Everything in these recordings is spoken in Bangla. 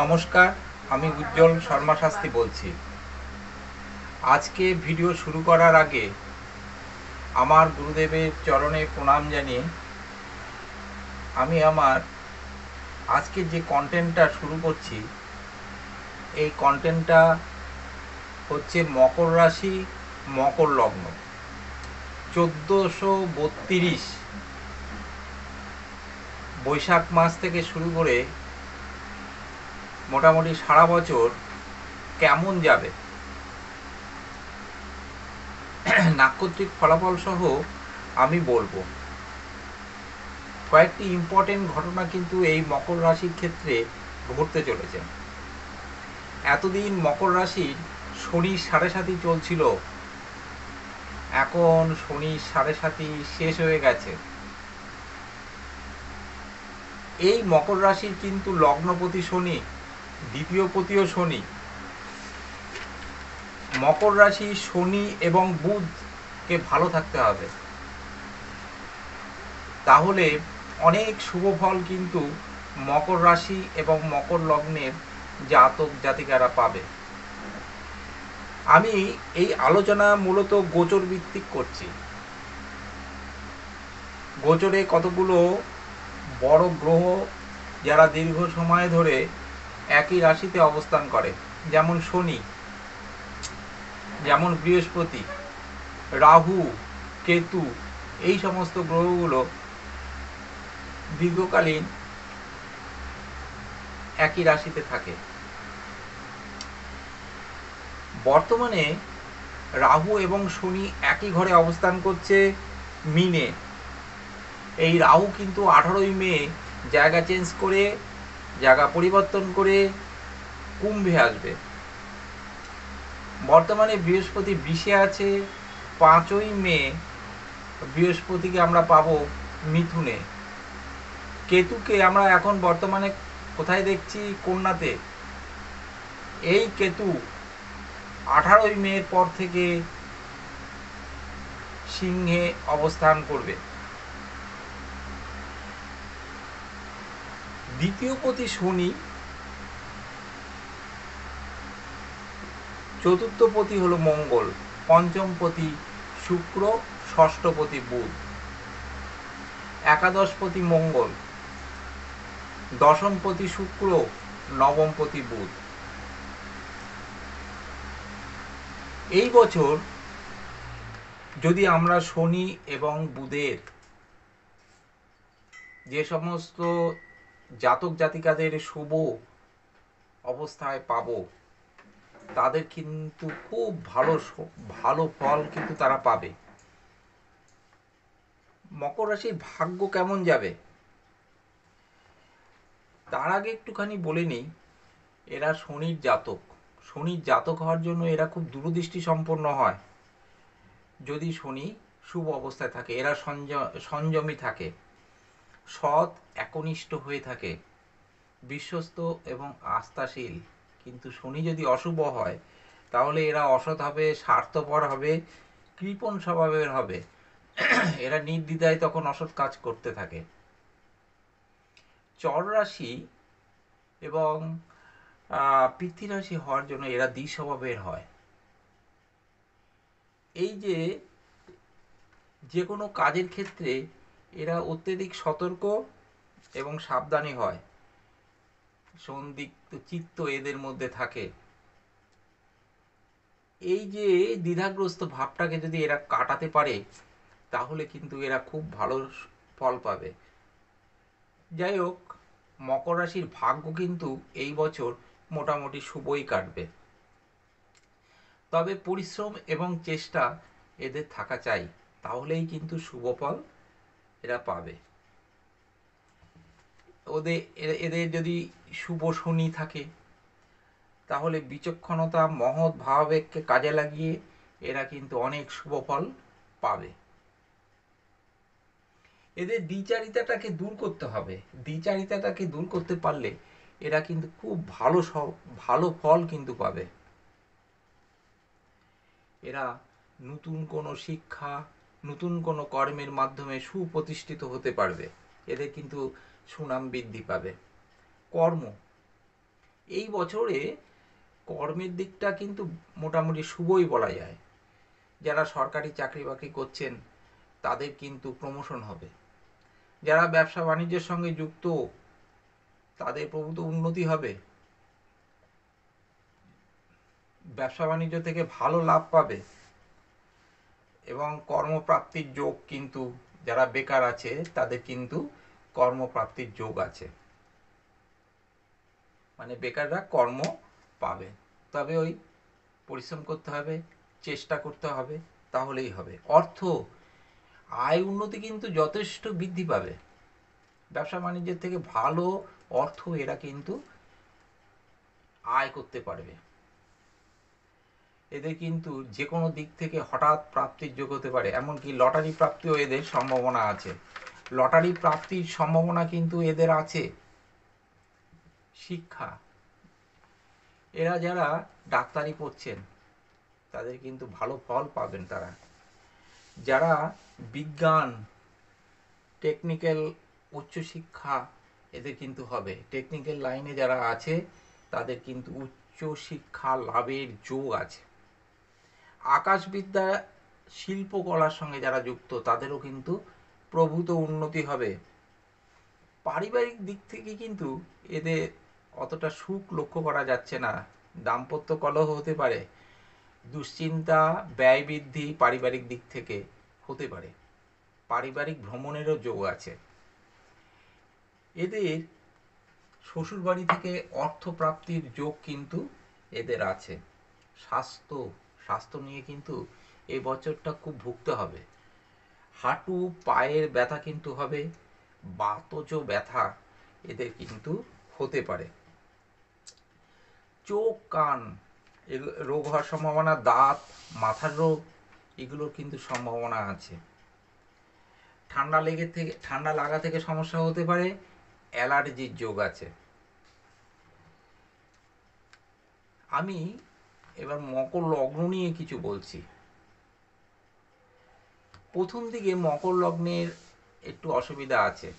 নমস্কার, আমি উজ্জ্বল শর্মা শাস্ত্রী বলছি। আজকে ভিডিও শুরু করার আগে আমার গুরুদেবের চরণে প্রণাম জানিয়ে আমি আমার আজকে যে কন্টেন্টটা শুরু করছি, এই কন্টেন্টটা হচ্ছে মকর রাশি, মকর লগ্ন। 1432 বৈশাখ মাস থেকে শুরু করে মোটামুটি সারা বছর কেমন যাবে, নাক্ষত্রিক ফলাফল সহ আমি বলবো। কয়েকটি ইম্পর্টেন্ট ঘটনা কিন্তু এই মকর রাশির ক্ষেত্রে ঘটতে চলেছে। এতদিন মকর রাশির শনির সাড়ে সাতি চলছিল, এখন শনির সাড়ে সাতি শেষ হয়ে গেছে। এই মকর রাশির কিন্তু লগ্নপতি শনি, দ্বিতীয় পতিও শনি। মকর রাশি শনি এবং বুধকে ভালো থাকতে হবে, তাহলে অনেক শুভ ফল কিন্তু মকর রাশি এবং মকর লগ্নের জাতক জাতিকারা পাবে। আমি এই আলোচনা মূলত গোচর ভিত্তিক করছি। গোচরে কতগুলো বড় গ্রহ যারা দীর্ঘ সময় ধরে একই রাশিতে অবস্থান করে, যেমন শনি, যেমন বৃহস্পতি, রাহু, কেতু, এই সমস্ত গ্রহগুলো দীর্ঘকালীন একই রাশিতে থাকে। বর্তমানে রাহু এবং শনি একই ঘরে অবস্থান করছে মিনে। এই রাহু কিন্তু 18ই মে জায়গা চেঞ্জ করে, জায়গা পরিবর্তন করে কুম্ভে আসবে। বর্তমানে বৃহস্পতি বৃষে আছে, 5ই মে বৃহস্পতিকে আমরা পাবো মিথুনে। কেতুকে আমরা এখন বর্তমানে কোথায় দেখছি? কন্যাতে। এই কেতু 18ই মে পর থেকে সিংহে অবস্থান করবে। দ্বিতীয় পতি শনি, চতুর্থ পতি হলো মঙ্গল, পঞ্চম পতি শুক্র, ষষ্ঠ পতি বুধ, একাদশ পতি মঙ্গল, দশম পতি শুক্র, নবম পতি বুধ। এই বছর যদি আমরা শনি এবং বুধের যে সমস্ত জাতক জাতিকাদের শুভ অবস্থায় পাবো, তাদের কিন্তু খুব ভালো ফল কিন্তু তারা পাবে। মকর রাশির ভাগ্য কেমন যাবে তার আগে একটুখানি বলে নিই, এরা শনির জাতক। শনির জাতক হওয়ার জন্য এরা খুব দূরদৃষ্টি সম্পন্ন হয়। যদি শনি শুভ অবস্থায় থাকে, এরা সংযমী থাকে, সৎ একনিষ্ঠ হয়ে থাকে, বিশ্বস্ত এবং আস্থাশীল। কিন্তু শনি যদি অশুভ হয়, তাহলে এরা অসৎ হবে, স্বার্থপর হবে, কৃপণ স্বভাবের হবে। এরা নির্দ্বিধায় তখন অসৎ কাজ করতে থাকে। চর রাশি এবং পৃথ্বীরাশি হওয়ার জন্য এরা দ্বিস্বভাবের হয়। এই যে কোনো কাজের ক্ষেত্রে এরা অত্যধিক সতর্ক এবং সাবধানী হয়, সন্দিগ্ধ চিত্ত এদের মধ্যে থাকে। এই যে দ্বিধাগ্রস্ত ভাবটাকে যদি এরা কাটাতে পারে, তাহলে কিন্তু এরা খুব ভালো ফল পাবে। যাই হোক, মকর রাশির ভাগ্য কিন্তু এই বছর মোটামুটি শুভই কাটবে। তবে পরিশ্রম এবং চেষ্টা এদের থাকা চাই, তাহলেই কিন্তু শুভ ফল এরা পাবে। এদের যদি শুভ শনি থাকে, তাহলে বিচক্ষণতা, মহৎ ভাবাবেগকে কাজে লাগিয়ে এরা কিন্তু অনেক শুভ ফল পাবে। এদের দ্বিচারিতাটাকে দূর করতে হবে। দ্বিচারিতাটাকে দূর করতে পারলে এরা কিন্তু খুব ভালো ফল কিন্তু পাবে। এরা নতুন কোনো শিক্ষা, নতুন কোনো কর্মের মাধ্যমে সুপ্রতিষ্ঠিত হতে পারবে। এদের কিন্তু সুনাম বৃদ্ধি পাবে। কর্ম, এই বছরে কর্মের দিকটা কিন্তু মোটামুটি শুভই বলা যায়। যারা সরকারি চাকরি বাকরি করছেন তাদের কিন্তু প্রমোশন হবে। যারা ব্যবসা বাণিজ্যের সঙ্গে যুক্ত তাদের প্রভূত উন্নতি হবে, ব্যবসা বাণিজ্য থেকে ভালো লাভ পাবে এবং কর্মপ্রাপ্তির যোগ কিন্তু যারা বেকার আছে তাদের কিন্তু কর্মপ্রাপ্তির যোগ আছে, মানে বেকাররা কর্ম পাবে। তবে ওই পরিশ্রম করতে হবে, চেষ্টা করতে হবে, তাহলেই হবে। আয় উন্নতি কিন্তু যথেষ্ট বৃদ্ধি পাবে। ব্যবসা বাণিজ্যের থেকে ভালো অর্থ এরা কিন্তু আয় করতে পারবে। এদের কিন্তু যে কোনো দিক থেকে হঠাৎ প্রাপ্তির যোগ হতে পারে, এমনকি লটারি প্রাপ্তিও এদের সম্ভাবনা আছে। লটারি প্রাপ্তির সম্ভাবনা কিন্তু এদের আছে। শিক্ষা, এরা যারা ডাক্তারি পড়ছেন তাদের কিন্তু ভালো ফল পাবেন। তারা যারা বিজ্ঞান, টেকনিক্যাল উচ্চশিক্ষা এদের কিন্তু হবে। টেকনিক্যাল লাইনে যারা আছে তাদের কিন্তু উচ্চশিক্ষা লাভের যোগ আছে। আকাশবিদ্যা, শিল্পকলার সঙ্গে যারা যুক্ত তাদেরও কিন্তু প্রভূত উন্নতি হবে। পারিবারিক দিক থেকে কিন্তু এদের অতটা সুখ লক্ষ্য করা যাচ্ছে না। দাম্পত্য কলহ হতে পারে, দুশ্চিন্তা, ব্যয় বৃদ্ধি পারিবারিক দিক থেকে হতে পারে। পারিবারিক ভ্রমণেরও যোগ আছে। এদের শ্বশুরবাড়ি থেকে অর্থ প্রাপ্তির যোগ কিন্তু এদের আছে। স্বাস্থ্য, স্বাস্থ্য নিয়ে কিন্তু এই বছরটা খুব ভুগতে হবে। হাঁটু পায়ের ব্যথা কিন্তু হবে, বাতজ ব্যথা এদের কিন্তু হতে পারে। চোখ কান রোগ হওয়ার সম্ভাবনা, দাঁত মাথার রোগ এগুলোর কিন্তু সম্ভাবনা আছে। ঠান্ডা লাগা থেকে সমস্যা হতে পারে, অ্যালার্জির যোগ আছে। আমি এবার মকর লগ্ন নিয়ে কিছু বলছি। প্রথম দিকে মকর লগ্নের একটু অসুবিধা আছে।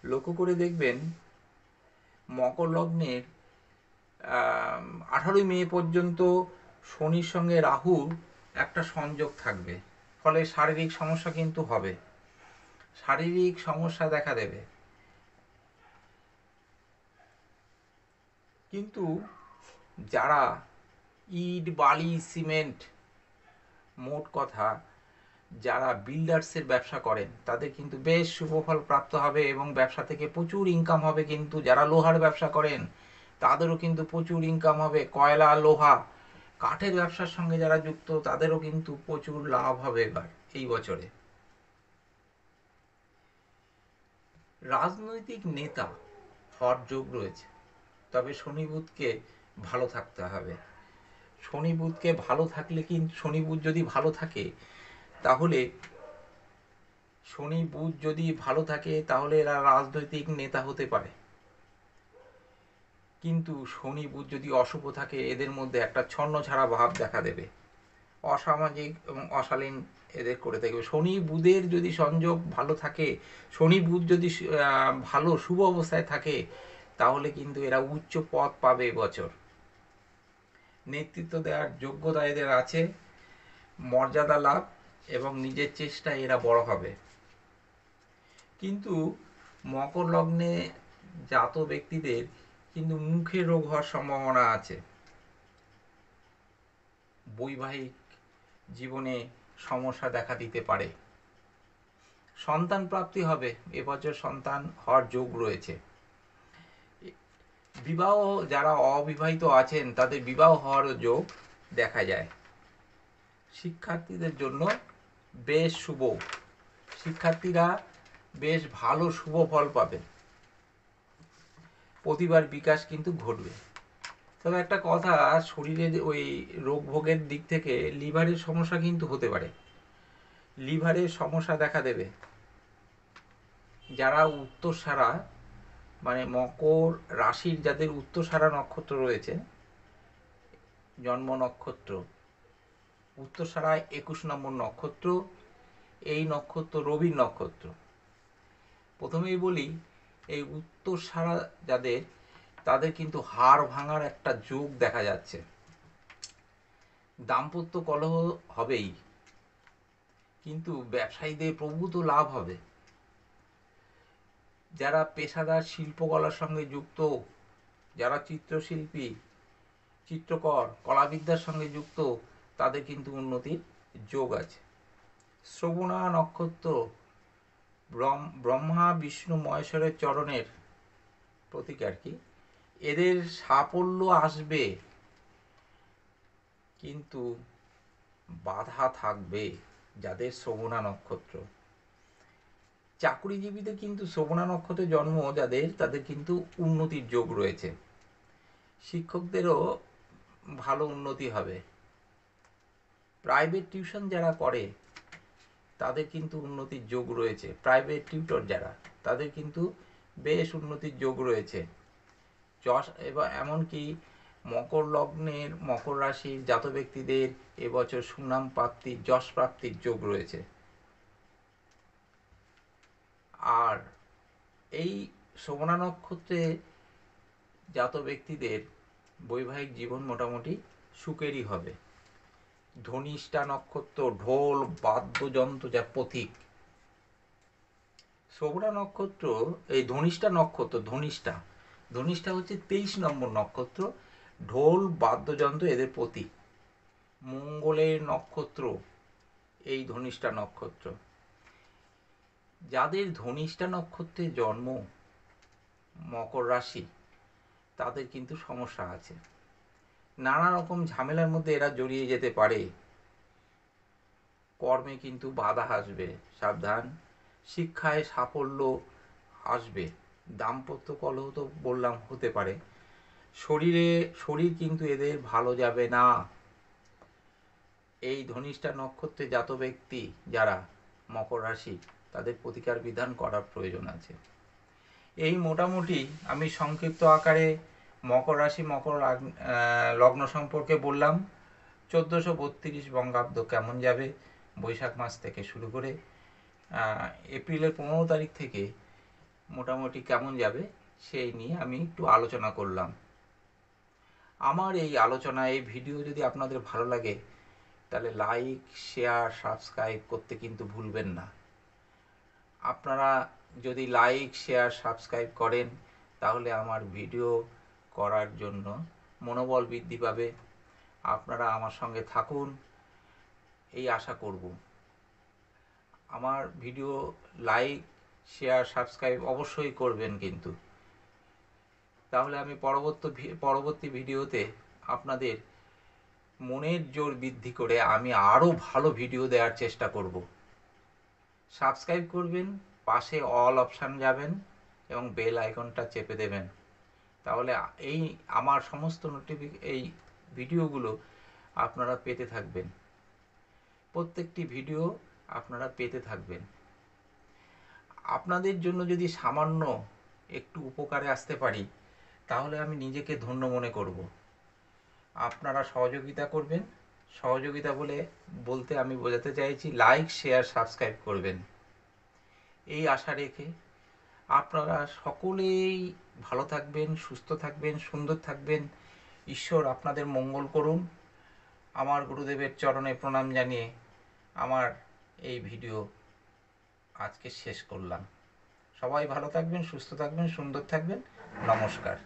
লক্ষ্য করে দেখবেন মকর লগ্নের 18ই মে পর্যন্ত শনির সঙ্গে রাহুর একটা সংযোগ থাকবে। ফলে শারীরিক সমস্যা কিন্তু হবে, শারীরিক সমস্যা দেখা দেবে। কিন্তু যারা ইট, বালি, সিমেন্ট, মোট কথা যারা বিল্ডার্সের ব্যবসা করেন তাদের কিন্তু বেশ শুভফল প্রাপ্ত হবে এবং ব্যবসা থেকে প্রচুর ইনকাম হবে। কিন্তু যারা লোহার ব্যবসা করেন তাদেরও কিন্তু প্রচুর ইনকাম হবে। কয়লা, লোহা, কাঠের ব্যবসার সঙ্গে যারা যুক্ত তাদেরও কিন্তু প্রচুর লাভ হবে এবার এই বছরে। রাজনৈতিক নেতা হওয়ার যোগ রয়েছে, তবে শনি বুধকে ভালো থাকতে হবে। শনি বুধকে ভালো থাকলে কিন্তু শনি বুধ যদি ভালো থাকে তাহলে শনি বুধ যদি ভালো থাকে তাহলে এরা রাজনৈতিক নেতা হতে পারে। কিন্তু শনি বুধ যদি অশুভ থাকে এদের মধ্যে একটা ছন্নছাড়া ভাব দেখা দেবে, অসামাজিক এবং অশালীন এদের করে থাকবে। শনি বুধের যদি সংযোগ ভালো থাকে, শনি বুধ যদি ভালো শুভ অবস্থায় থাকে তাহলে কিন্তু এরা উচ্চ পদ পাবে এবছর। নেতৃত্ব দেওয়ার যোগ্যতা এদের আছে, মর্যাদা লাভ এবং নিজের চেষ্টায় এরা বড় হবে। কিন্তু মকর লগ্নে জাত ব্যক্তিদের কিন্তু মুখে রোগ হওয়ার সম্ভাবনা আছে। বৈবাহিক জীবনে সমস্যা দেখা দিতে পারে। সন্তান প্রাপ্তি হবে, এবছর সন্তান হওয়ার যোগ রয়েছে। বিবাহ, যারা অবিবাহিত আছেন তাদের বিবাহ হওয়ার যোগ দেখা যায়। শিক্ষার্থীদের জন্য বেশ শুভ, শিক্ষার্থীরা বেশ ভালো শুভ ফল পাবে, প্রতিভার বিকাশ কিন্তু ঘটবে। তবে একটা কথা, শরীরের ওই রোগ ভোগের দিক থেকে লিভারের সমস্যা কিন্তু হতে পারে, লিভারের সমস্যা দেখা দেবে। যারা উত্তরসারা, মানে মকর রাশির যাদের উত্তরসারা নক্ষত্র রয়েছে, জন্ম নক্ষত্র উত্তরসারায় 21 নম্বর নক্ষত্র, এই নক্ষত্র রবির নক্ষত্র। প্রথমেই বলি এই উত্তরসারা যাদের তাদের কিন্তু হাড় ভাঙার একটা যোগ দেখা যাচ্ছে। দাম্পত্য কলহ হবেই, কিন্তু ব্যবসায়ীদের প্রভূত লাভ হবে। যারা পেশাদার শিল্পকলার সঙ্গে যুক্ত, যারা চিত্রশিল্পী, চিত্রকর, কলাবিদ্যার সঙ্গে যুক্ত, তাদের কিন্তু উন্নতির যোগ আছে। শ্রবণা নক্ষত্র ব্রহ্মা বিষ্ণু মহেশ্বরের চরণের প্রতীক আর কি। এদের সাফল্য আসবে, কিন্তু বাধা থাকবে। যাদের শ্রবণা নক্ষত্র, চাকুরিজীবীদের কিন্তু শ্রবণা নক্ষত্রে জন্ম যাদের, তাদের কিন্তু উন্নতির যোগ রয়েছে। শিক্ষকদেরও ভালো উন্নতি হবে। প্রাইভেট টিউশন যারা করে তাদের কিন্তু উন্নতির যোগ রয়েছে। প্রাইভেট টিউটর যারা, তাদের কিন্তু বেশ উন্নতির যোগ রয়েছে। এবার এমনকি মকর লগ্নের, মকর রাশির জাত ব্যক্তিদের এবছর সুনাম প্রাপ্তির, যশ প্রাপ্তির যোগ রয়েছে। আর এই শ্রবণা নক্ষত্রে জাত ব্যক্তিদের বৈবাহিক জীবন মোটামুটি সুখেরই হবে। ধনিষ্ঠা নক্ষত্র ঢোল বাদ্যযন্ত্র যা প্রতীক। শ্রবণা নক্ষত্র, এই ধনিষ্ঠা নক্ষত্র, ধনিষ্ঠা হচ্ছে 23 নম্বর নক্ষত্র। ঢোল বাদ্যযন্ত্র এদের প্রতীক। মঙ্গলের নক্ষত্র এই ধনিষ্ঠা নক্ষত্র। যাদের ধনিষ্ঠা নক্ষত্রে জন্ম, মকর রাশি, তাদের কিন্তু সমস্যা আছে। নানা রকম ঝামেলার মধ্যে এরা জড়িয়ে যেতে পারে। কর্মে কিন্তু বাধা আসবে, সাবধান। শিক্ষায় সাফল্য আসবে। দাম্পত্য কলহ তো বললাম হতে পারে। শরীর কিন্তু এদের ভালো যাবে না। এই ধনিষ্ঠা নক্ষত্রে জাত ব্যক্তি যারা মকর রাশি, তাদের প্রতিকার বিধান করার প্রয়োজন আছে। এই মোটামুটি আমি সংক্ষিপ্ত আকারে মকর রাশি, মকর লগ্ন সম্পর্কে বললাম। 1432 বঙ্গাব্দ কেমন যাবে, বৈশাখ মাস থেকে শুরু করে এপ্রিলের 15 তারিখ থেকে মোটামুটি কেমন যাবে, সেই নিয়ে আমি একটু আলোচনা করলাম। আমার এই আলোচনা, এই ভিডিও যদি আপনাদের ভালো লাগে, তাহলে লাইক, শেয়ার, সাবস্ক্রাইব করতে কিন্তু ভুলবেন না। আপনারা যদি লাইক, শেয়ার, সাবস্ক্রাইব করেন, তাহলে আমার ভিডিও করার জন্য মনোবল বৃদ্ধি পাবে। আপনারা আমার সঙ্গে থাকুন, এই আশা করব। আমার ভিডিও লাইক, শেয়ার, সাবস্ক্রাইব অবশ্যই করবেন কিন্তু। তাহলে আমি পরবর্তী ভিডিওতে আপনাদের মনের জোর বৃদ্ধি করে আমি আরও ভালো ভিডিও দেওয়ার চেষ্টা করব। সাবস্ক্রাইব করবেন, পাশে অল অপশান যাবেন এবং বেল আইকনটা চেপে দেবেন। তাহলে এই আমার সমস্ত এই ভিডিওগুলো আপনারা পেতে থাকবেন। প্রত্যেকটি ভিডিও আপনারা পেতে থাকবেন। আপনাদের জন্য যদি সামান্য একটু উপকারে আসতে পারি, তাহলে আমি নিজেকে ধন্য মনে করব। আপনারা সহযোগিতা করবেন। সহযোগিতা বলতে আমি বোঝাতে চাইছি লাইক, শেয়ার, সাবস্ক্রাইব করবেন, এই আশা রেখে আপনারা সকলেই ভালো থাকবেন, সুস্থ থাকবেন, সুন্দর থাকবেন। ঈশ্বর আপনাদের মঙ্গল করুন। আমার গুরুদেবের চরণে প্রণাম জানিয়ে আমার এই ভিডিও আজকে শেষ করলাম। সবাই ভালো থাকবেন, সুস্থ থাকবেন, সুন্দর থাকবেন। নমস্কার।